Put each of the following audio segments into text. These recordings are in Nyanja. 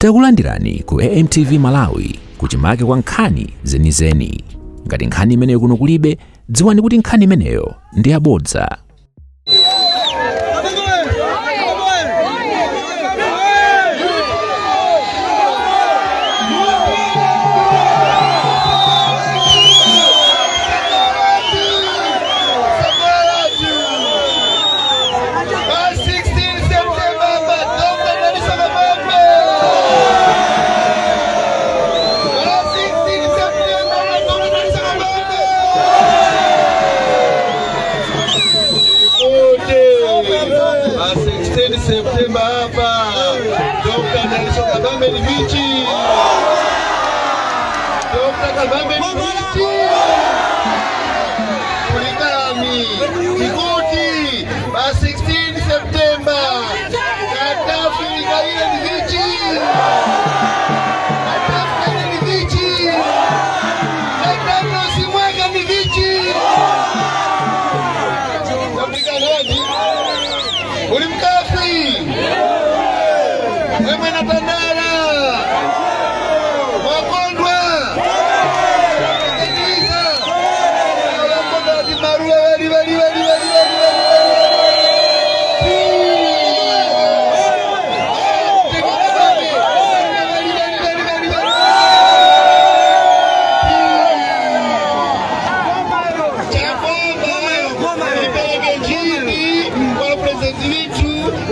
Takulandirani ku AMTV Malawi kuchimake kwa nkhani zenizeni. Ngati nkhani imeneyo kuno kulibe, dziwani kuti nkhani imeneyo ndi yabodza. September hapa Dr. Nelson Kabambe ni bichi. Dr. Kabambe ni bichi. Kulikami Kikuti ba 16 September Katafu ile ni bichi. Katafu ile ni bichi. Katafu simweka ni bichi. Kulikami ulimkafi wewe na Tandara wakondwa Kitiza wakondwa di Marua wali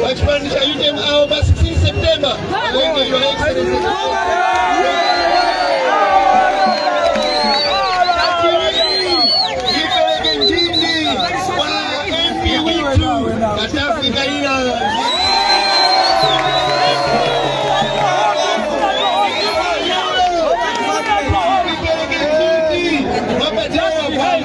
Wakipanisha UTM au basi 16 September wengi wa excellence Kipeleke njini kwa MP wetu Katafu Kaila Kipeleke njini wapatana kwa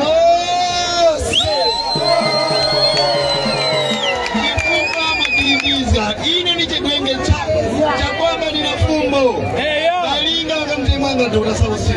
ini ni chegwenge cha kwamba nina fumbo balinga wakamtemanga ndo unasema sio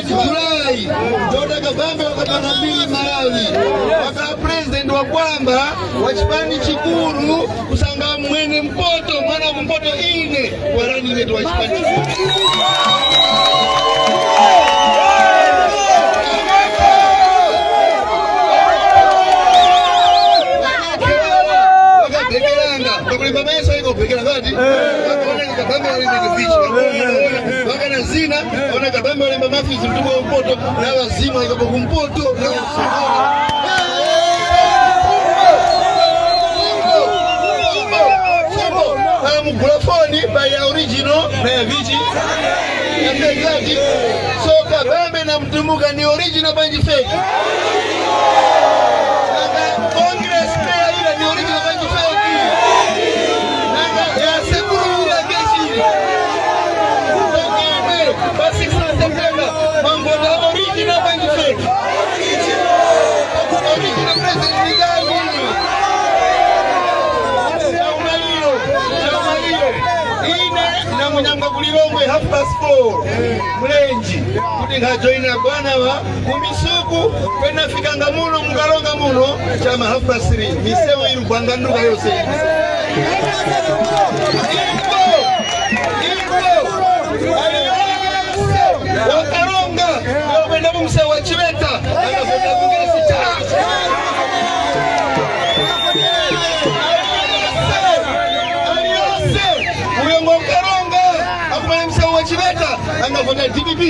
Julai Dr. Kabambe wakatana mbili Malawi waka president wa kwamba wachipani chikuru kusanga mwene mpoto mwana mpoto ine warani wetu wachipani baba yeso iko pekera ngati wakaona Kabambe wale ni bichi wakana zina ona Kabambe wale mafizi mtuko mpoto na wazima iko kumpoto na mgrafoni by original na bichi ya fake so Kabambe na mtumuka ni original banji fake Congress pia ile ni original banji fake basi September mambo na original bank fake original president ni gani chama hiyo ine na munyanga kulilongwe 4:30 mlenji kuti ngajoin na bwana wa kumisuku kwenda fikanga muno mkalonga muno chama 3:30 misewo ilu kwanganduka yose wakaronga wenda mumse wa Chibeta akafanya kongesi cha aliyose uyengo karonga akufanya mse wa Chibeta akafanya DPP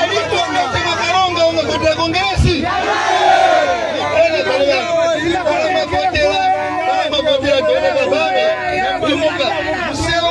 aliponga tena karonga akafanya kongesi makotela tena Kabambe mtumuka mse wa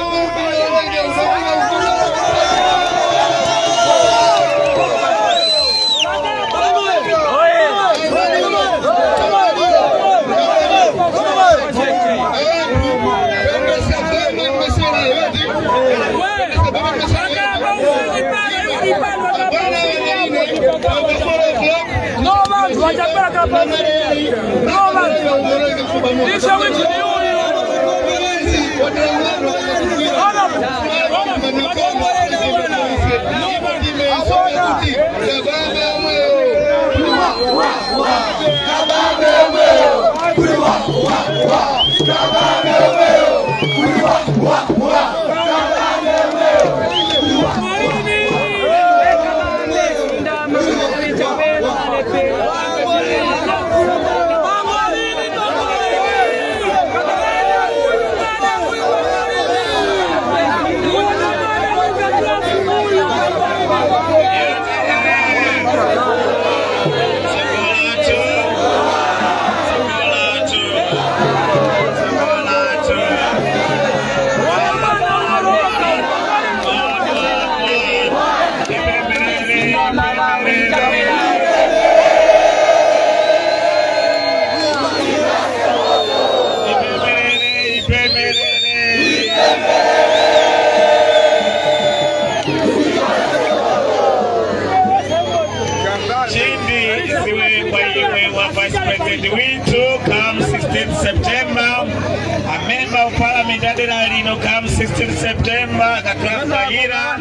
September, a member of Parliament Adelino comes 16th September, Katrafta Ira,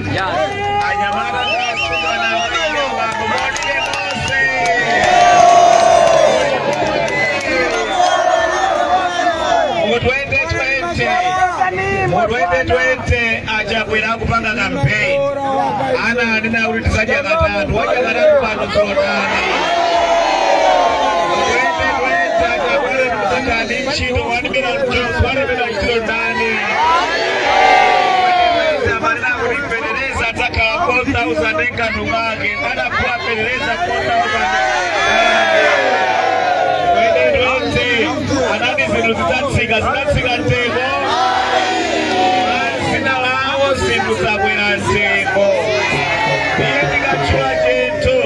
Anyamara ajakwera kupanga campaign ana andina ulitizaji akatatu waja katatu pano Sultani Chino wani bila Jones wani bila Sultani marina kulipeleleza taka 4,000 enka numage mana kuwa peleleza 4,000 wende dote anani zinatsiga ntego zina lao sinduza kwena ntego Yendika chua jento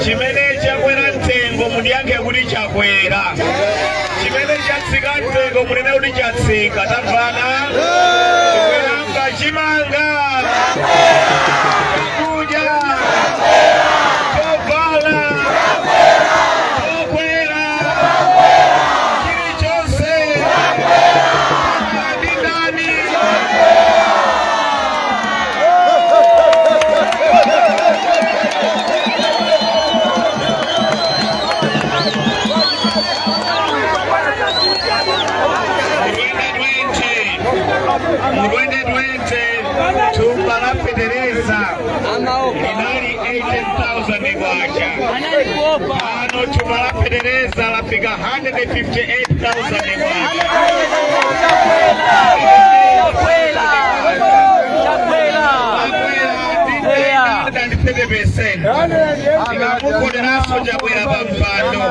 chimene chakwena ntengo mundiange kuli chakwera chimene chatsika ntego munene kuti chatsika tamvana chikwelanga chimanga kuja kovala kokwera chilichonse ndani Tumbala Federeza inali 18,000 kwacha ano Tumbala Federeza lafika 158,000 kwacha Ikamukoderaso jakwera pampando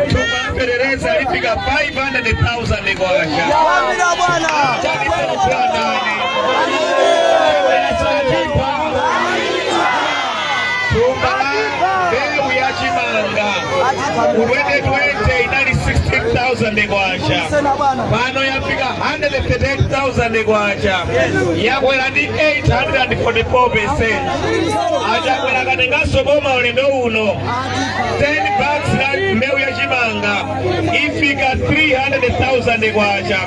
Tumbala Federeza lifika 500,000 kwacha Uwende 20 inali 16,000 kwacha pano yafika 138,000 kwacha yakwera ndi 844%. achakwera katengaso boma ulendo uno 10 bags na mbewu ya chimanga ifika 300,000 kwacha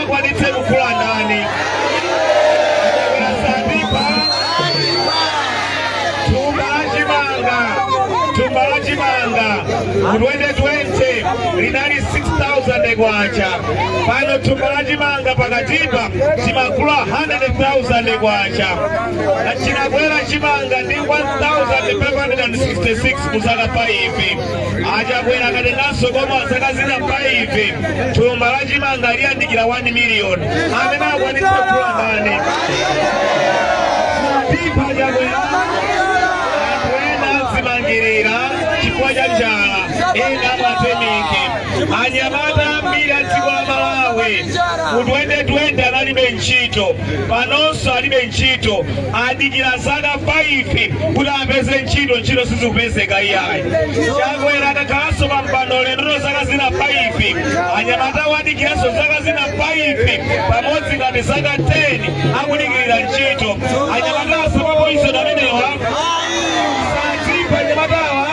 akwanitse kukula ndani Tumbala chimanga Uwende 20 linali 6,000 kwacha pano Tumbala chimanga pakatipa chimakula 100,000 kwacha chinakwera chimanga ndi 1,566 kusaka paipi achakwera katengaso koma saka zina paipi Tumbala chimanga liyandikira 1 million amene akwanitse kukula ndani pipa achakwera chikwaja njala ena matemiki anyamata mbili atsikwa Malawi Uwende 20 analibe ntchito panonso alibe ntchito adikira saka 5 kuti apeze ntchito sizikupezeka iyayi chakwera atakhalanso pampando lero saka zina 5 anyamata wadikiraso saka zina 5 pamodzi ngati saka 10 akudikirira ntchito anyamata asapapoiso namenewa satipa anyamatawa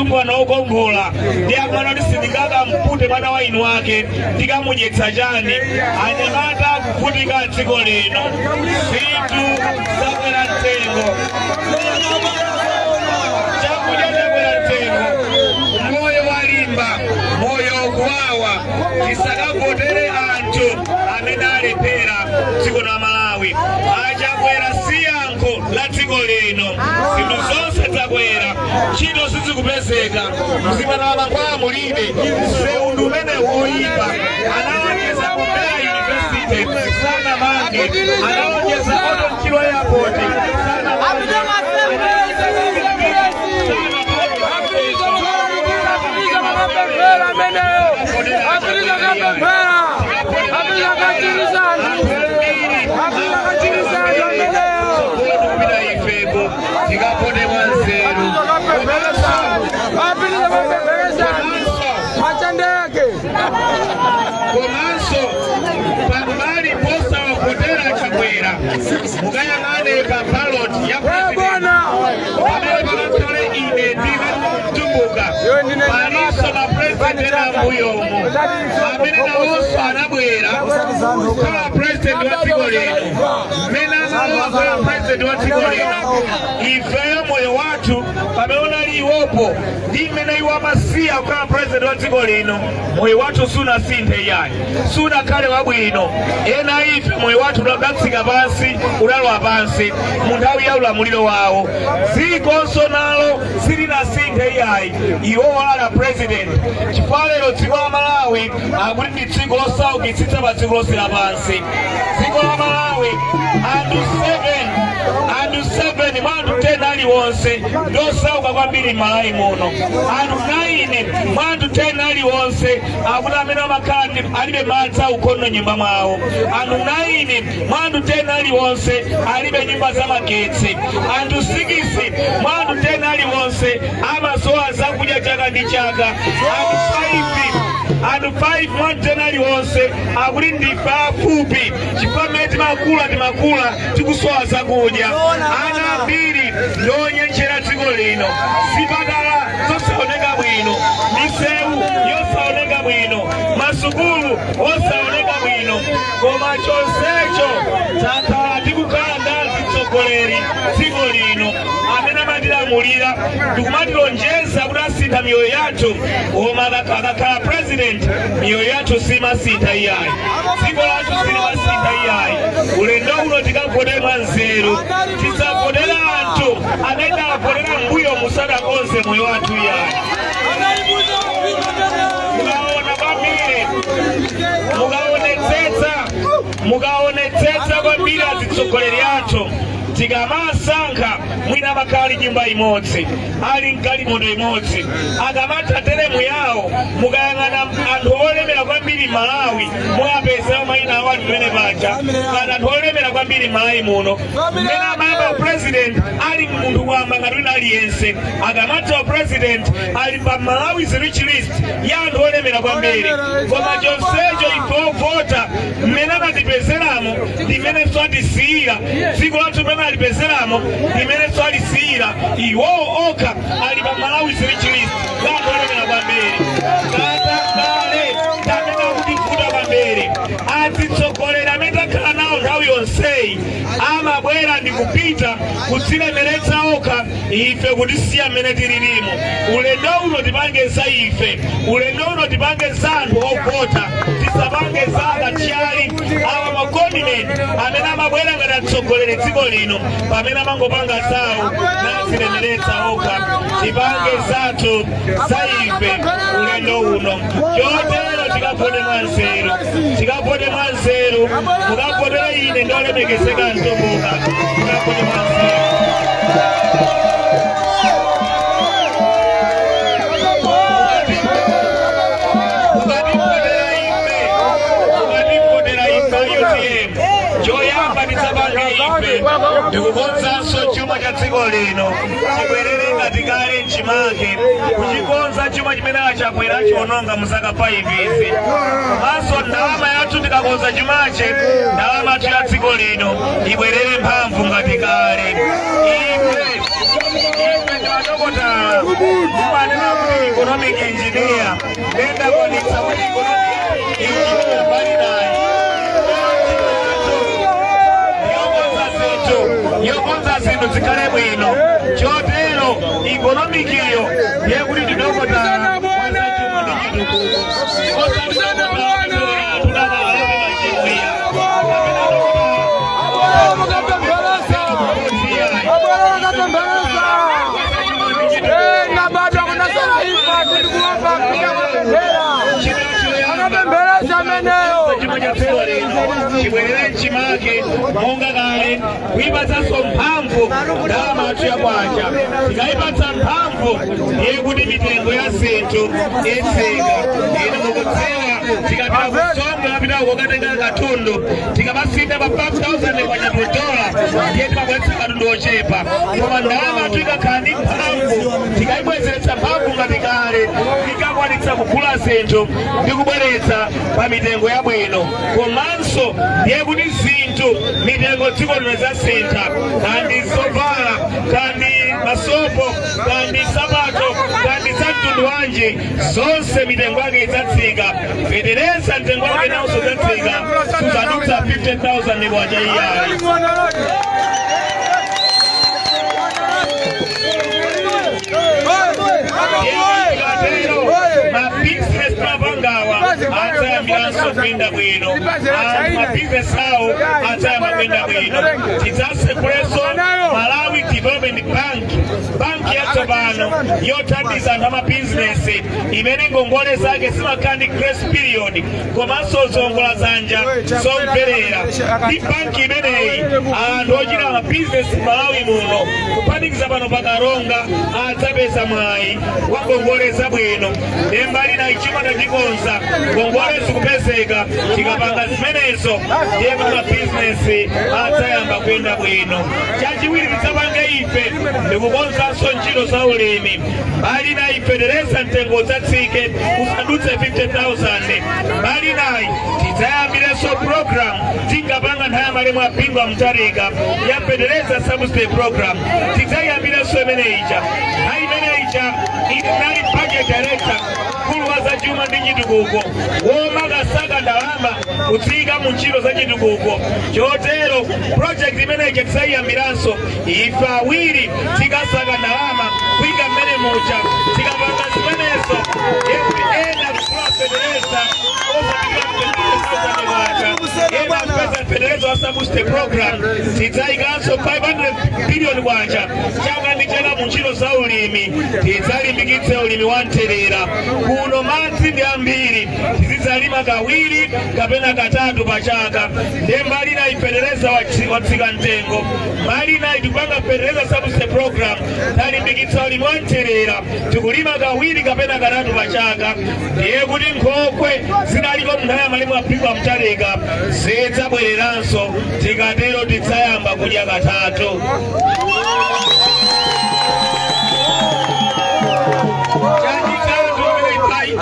mpwa nokongola ndi akumana kuti sindingaga mpute mwana wa inu wake ndikamudyetsa chani. Anyamata kuvutika dziko lino, zinthu zakwera mtengo, chakudya chakwera mtengo, moyo walimba, moyo kuwawa. Tisakavotere anthu amene alephera dziko la Malawi. Achakwera si yankho la dziko lino, zinthu zonse zakwera, ntchito sizikupezeka, mzipatala kwa mulibe, msewu ndi umene woyipa. Analonjeza kumera university sana mange, analonjeza auto mchilo airport sana mange. Komanso pambali posa wakotera chakwera mukayang'ane pa ballot ya president pamene pakatole ine ndine mtumbuka paliso na president na mbuyomo amene nawonso anabwera kukhala president wa dziko lino mmene analowa president wa dziko lino. Ifeyo moyo wathu pamene unali iwopo ndi mmene iwo amasiya kukhala president wa dziko lino, moyo wathu sunasinthe yayi, sunakhale wabwino. Ena ife moyo wathu unadatsika pansi, unalowa pansi mu nthawi ya ulamuliro wawo. Dzikonso nalo silinasinthe yayi, iwo wala president. Chifukwa lero dziko la Malawi akuti ndi dziko losaukitsitsa pa dziko lonse lapansi. Dziko la Malawi anthu 7 mwa anthu 10 aliwonse ndosauka kwambiri m'Malawi muno. Anthu 9 mwa anthu 10 aliwonse akuti amene amakhala alibe madzi aukhondo nyumba mwawo. Anthu 9 mwa anthu 10 aliwonse alibe nyumba za magetsi. Anthu 6 mwa anthu 10 aliwonse amasowa zakudya chaka ndi chaka. Anthu 5 mwa anthu 10 aliwonse akuti ndife afupi, chifukwa mmene timakula tikusowa zakudya. Ana ambiri ndionyenchera dziko lino, zipatala zosaoneka bwino, misewu yosaoneka bwino, masukulu osaoneka bwino. Koma chonsecho takhala tikukhala ndi atsogoleri dziko lino amene amatilamulira ndikumatilonjeza kuti asintha miyoyo yathu. Koma akakhala president miyoyo yathu simasintha iyayi, dziko lathu silimasintha iyayi. Ulendo uno tikavotera mwanzeru, tisavotera anthu amene avotera mbuyo musadakonze moyo wathu iyayi. Mukaona kwambiri, mukaonetsetsa kwambiri atsogoleri athu tikamasankha mwina makali nyumba imodzi, ali mgalimoto imodzi, akamatha teremu yawo mukayang'ana anthu olemera kwambiri Malawi mwapeza mayina awo anthu pene paja, kana anthu olemera kwambiri Malawi muno mmene amayamba president ali munthu wamba ngati wina aliyense. Akamatha president ali pa Malawi's rich list ya anthu olemera kwambiri. Koma chonsecho ife ovota mmene amatipezeramo ndimene twatisiyira dziko lathu pena alipezeramo imene twalisiyira. Iwowo okha ali pa Malawi's rich list ya anthu olemera kwambiri. Kale tamene akutivuta kwambiri atitsogolera amene takhala nawo nthawi yonseyi amabwera ndi kupita kudzilemeretsa okha ife kutisiya mmene tililimo. Ulendo uno tipange za ife, ulendo uno tipange za anthu ovota, tisapange za akathyali awa makontinenti amene amabwera ngati atsogolere dziko lino pamene amangopanga zawo nazilemeretsa okha. Tipange zathu za ife ulendo uno. Chotero tikavote mwanzeru, tikavote mwanzeru, mukavotera ine ndolemekezeka Mtumbuka, mukavote mwanzeru. Choyamba nditsapanga ife ndikukonzanso chuma cha dziko lino chibwerere ngati kale mchimake, kuchikonza chuma chimene achakwera chiononga muzaka 5 izi. Komanso ndalama yathu tikakonza chumache, ndalama yathu ya dziko lino ibwerere mphamvu ngati kale. Ife ndi madokotala economic engineer nenda kwa economic engineer bali naye yokonza zintu zikale bwino chotero economic iyo yekuti tidokotala chibwerera nchimake monga kale kuipatsanso mphamvu ndalama athu yakwanja tikayipatsa mphamvu yekuti mitengo ya zinthu itsika ine mukudziwa tikapita kusonga kapita kukatenga katundu tikapasita pa 5,000 kwacha $2 ndiye timabweretsa katundu ochepa koma ndalama athu ikakhala ndi mphamvu tikayibwezeretsa mphamvu ngati kale ikakwanitsa kugula zinthu ndi kubweretsa pa mitengo yabwino komanso ndiye kuti zinthu mitengo dziko lino zasintha kandi zovala kandi masopo kandi sapato kandi za mtundu wanji zonse mitengo yake idzatsika federeza mtengo wake nawonso udzatsika suzadutsa 50,000 ndipo ajaiyayi mabusiness mabangawa atayambiranso kwenda bwino mabusiness awo atayamba kwenda bwino tidzasekuleso Malawi Development Bank yatsopano yothandiza anthu amabizinesi imene ngongole zake zimakhandi grace period komanso zongola zanja zomverera ndi banki imeneyi anthu ochita mabizinesi Malawi muno kuphatikiza pano pakaronga adzapeza mwayi wa ngongole zabwino mbali na ichimata tikonza ngongole zikupezeka tikapanga zimenezo ndiye mabizinesi adzayamba kwenda bwino chachiwiri tidzapange ife ndikukonzanso ntchito za ulimi mbali na ifedereza mtengo udzatsike usadutse 50,000 mbali nayi tidzayambirenso program tingapanga nthawi yamalemu apingwa mtarika ya federeza subsidy program tidzayambirenso imeneyicha nthawi imeneyicha inali budget director kuluwa za chuma ndi chitukuko womakasaka ndalama kutsika mu ntchito za chitukuko chotero project imeneyicha tidzayiyambiranso ife awiri tikasaka ndalama kuyika mmene mucha tikapanga zimenezo yekuti ena kukula federeza federeza wasabooster program tidzayikanso 500 billion kwacha chaka ndi chaka mu ntchito za ulimi tidzalimbikitse ulimi wa nterera kuno madzi ndi ambiri tizidzalima kawiri kapena katatu pa chaka ndiye mbali nayi federeza watsika mtengo mbali nayi tikupanga federeza subsidy program talimbikitsa ulimi wa nterera tikulima kawiri kapena katatu pa chaka ndiye kuti nkhokwe zidaliko mnthawi yamalemu apingwa mtarika zidzabwereranso tikatero tidzayamba kudya katatu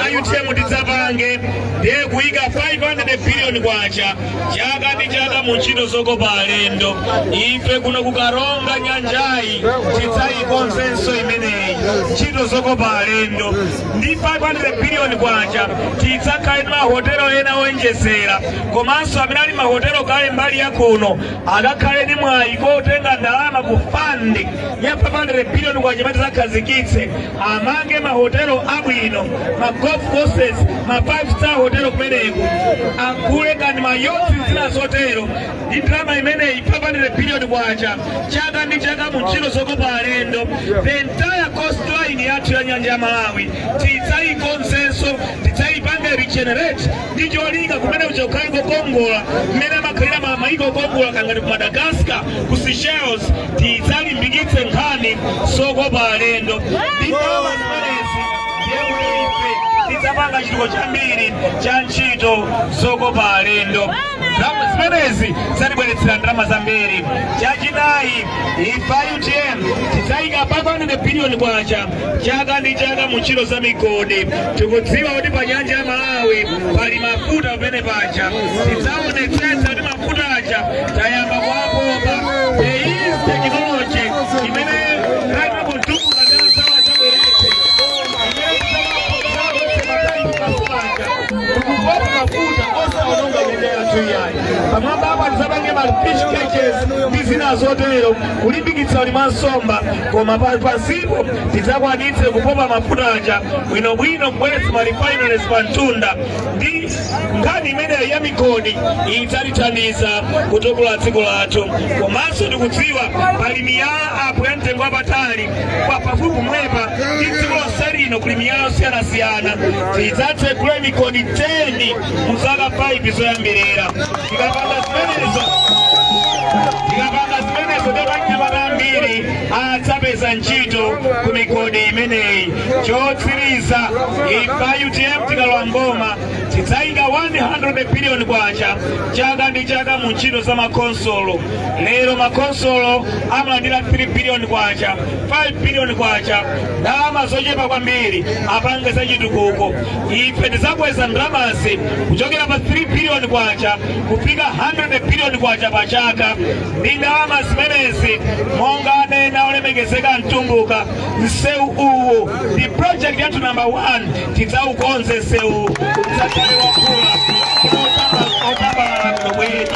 ayutemu tidzapange ndiye kuyika 500 billion kwacha chaka ndi chaka mu ntchito zokopa alendo ife kuno kukaronga nyanjayi tidzayikonzenso imeneyi ntchito zokopa alendo ndi 500 billion kwacha tidzakhale ndi mahotelo ena onjezera komanso amene ali mahotelo kale mbali ya kuno akakhale ndi mwayi kotenga ndalama ku fund ya 500 billion kwacha imene tidzakhazikitse amange mahotelo abwino golf courses ma 5-star hotel kumeneku akule kandi mayoti zina zotero ndi drama imeneyi 500 billion kwacha chaka ndi chaka mu ntchito zokopa alendo the entire coastline yathu ya nyanja ya Malawi tidzayikonzenso tidzayipange regenerate ndi cholinga kumene uchokhali kokongola mmene amakhalira maiko kongola kangati ku Madagascar ku Seychelles tidzalimbikitse nkhani zokopa alendo ndi drama zimenezi tidzapanga chituko chambiri cha ntchito zokopa alendo zimenezi zatibweretsera ndalama zambiri chachinayi ifa UTM tidzayika 500 billion kwacha chaka ndi chaka mu ntchito za migodi tikudziwa kuti pa nyanja ya Malawi pali mafuta pamene pacha tidzaonetsetsa kuti mafuta acha tayamba kuapopa technology imene yayi pamwamba apa tisapange fish cages ndi zina zotero kulimbikitsa ulimi wa nsomba koma pansipo tidzakwanitse kupopa mafuta aja bwinobwino kubweretsa marifineries pa mtunda ndi nkhani imeneyo ya migodi idzatithandiza kutukula dziko lathu komanso tikudziwa pali miyala apo ya mtengo wapatali pafupi mwepa ndi dziko lonse lino kuli miyala yosiyanasiyana tidzatsekule migodi 10 muzaka 5 zoyambirira tikapanga zimenezo ndepanyamata ambiri adzapeza ntchito ku migodi imeneyi. Chotsiriza ifa UTM tikalowa mboma tidzayika 100 billion kwacha chaka ndi chaka mu ntchito za makonsolo. Lero makonsolo amalandira 3 billion kwacha, 5 billion kwacha, ndalama zochepa kwambiri apange za chitukuko. Ife tidzabweza ndalamazi kuchokera pa 3 billion kwacha kufika 100 billion kwacha pa chaka. Ndi ndalama zimenezi monga anena olemekezeka Mtumbuka, msewu uwu ndi project yathu number 1 tidzaukonze msewu udzakale wakula otambalala kubwera.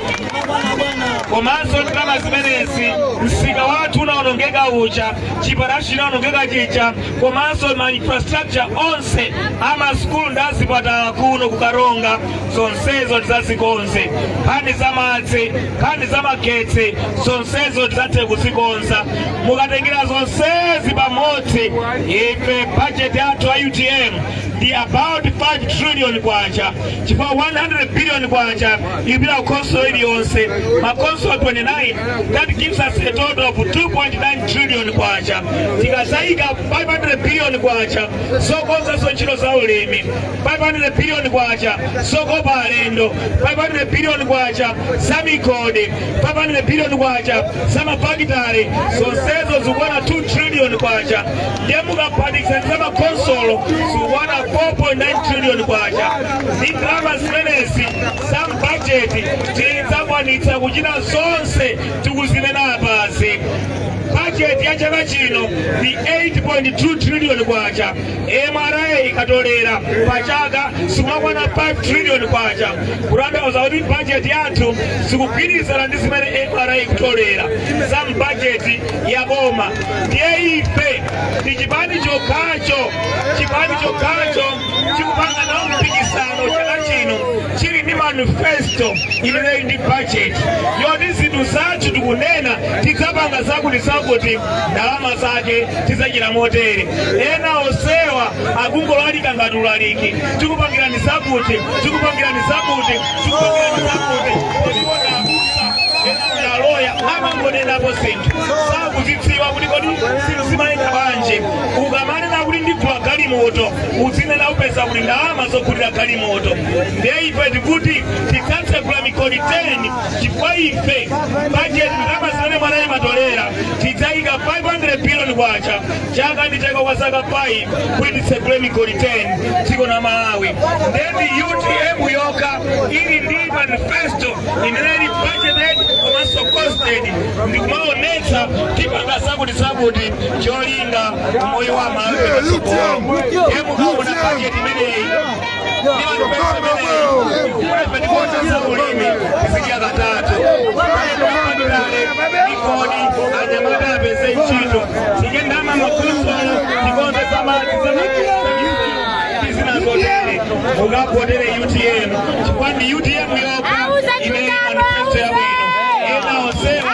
Komanso ndalama zimenezi msika wathu unaonongeka ucha, chipatala chinaonongeka chicha, komanso ma infrastructure onse amaskulu ndi azipatala kuno kukaronga zonsezo tidzazikonze. Nkhani za madzi, nkhani za magetsi, zonsezo tidzathe kuzikonza. Mukatengera zonsezi pamodzi ife budget yathu ya UTM ndi about 5 trillion kwacha, chifukwa 100 billion kwacha ikupita kukonsolo iliyonse, makonsolo 29, that gives us a total of 2.9 trillion kwacha. Tikazayika 500 billion kwacha zokonza ntchito za ulimi, 500 billion kwacha zokopa alendo, 500 billion kwacha za migodi, 500 billion kwacha za mafakitale, zonsezo zikukwana 2 trillion kwacha. Ndiye mukaphatikiza za makonsolo zikukwana 4.9 trillion kwacha. Ndi ndalama zimenezi za budget tidzakwanitsa kuchita zonse tikuzinena apazi. Budget ya chaka chino ndi 8.2 trillion kwacha. MRA ikatolera pachaka sikukwana 5 trillion kwacha. Kutanthauza kuti budget yathu sikugwirizana ndi zimene MRA ikutolera za budget ya boma. Ndiye ife ndi chipani chokhacho chikupanga nawo mpikisano chaka chino chili ndi manifesto imeneyi ndi budget yoti zinthu zathu tikunena tidzapanga zakuti ndalama zake tidzachita motere. Ena onsewa akungolalika ngati ulaliki, tikupangirani zakuti loya amangonenapo zinthu sakuzidziwa kuti kodi zinthu zimayenda bwanji. Ukamanena kuti ndigula galimoto uzinena upeza kuti ndalama zogulira galimoto. Ndiye ife tikuti tidzatsekula migodi 10 chifukwa ife budget ndalama zimene mwanayi matolera tidzayika 500 billion kwacha chaka ndi chaka kwa zaka 5 kuti titsekule migodi 10 dziko la Malawi. Ndiye UTM yokha ili ndi manifesto imeneyi budgeted komanso costed ndikumaonetsa tipanga zakuti cholinga moyo wa Malawi patsogolo. Ndiye mukaona budget imeneyi isikia katatu mikodi anyamata apeze ntchito tikendama makonsolo tikonze zinazotere mukapotere UTM chifukwa ndi UTM yokha imene manifesto ya bwino. Ena onsewa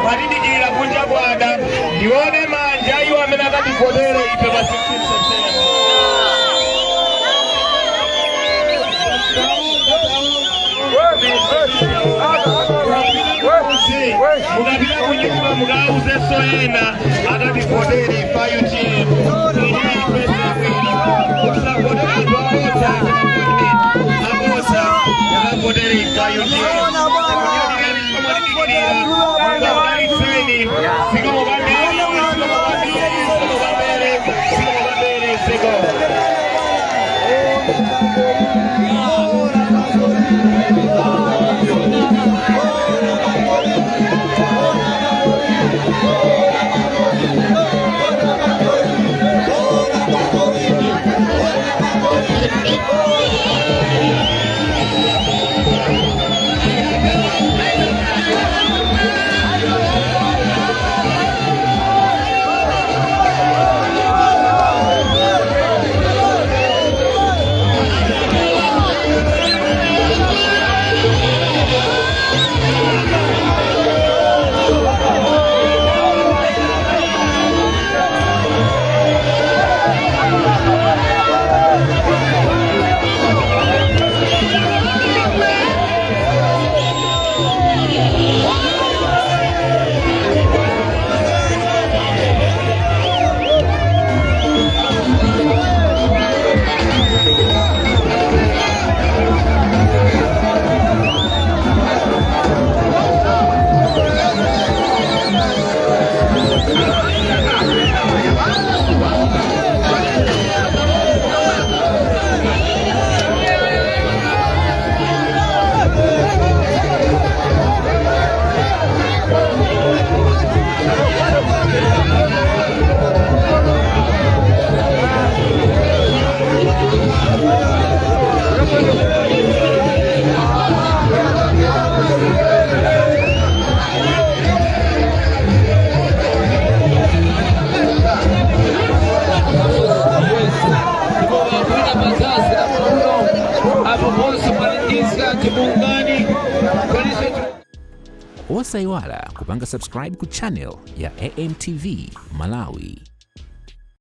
walidikira kunja kwada ndione manja iwo amene akatipotere ife pa 16 mukapita kunyumba mukauze soyena akatipotere pa UTM Kibungani. Osaiwala kupanga subscribe ku channel ya AMTV Malawi.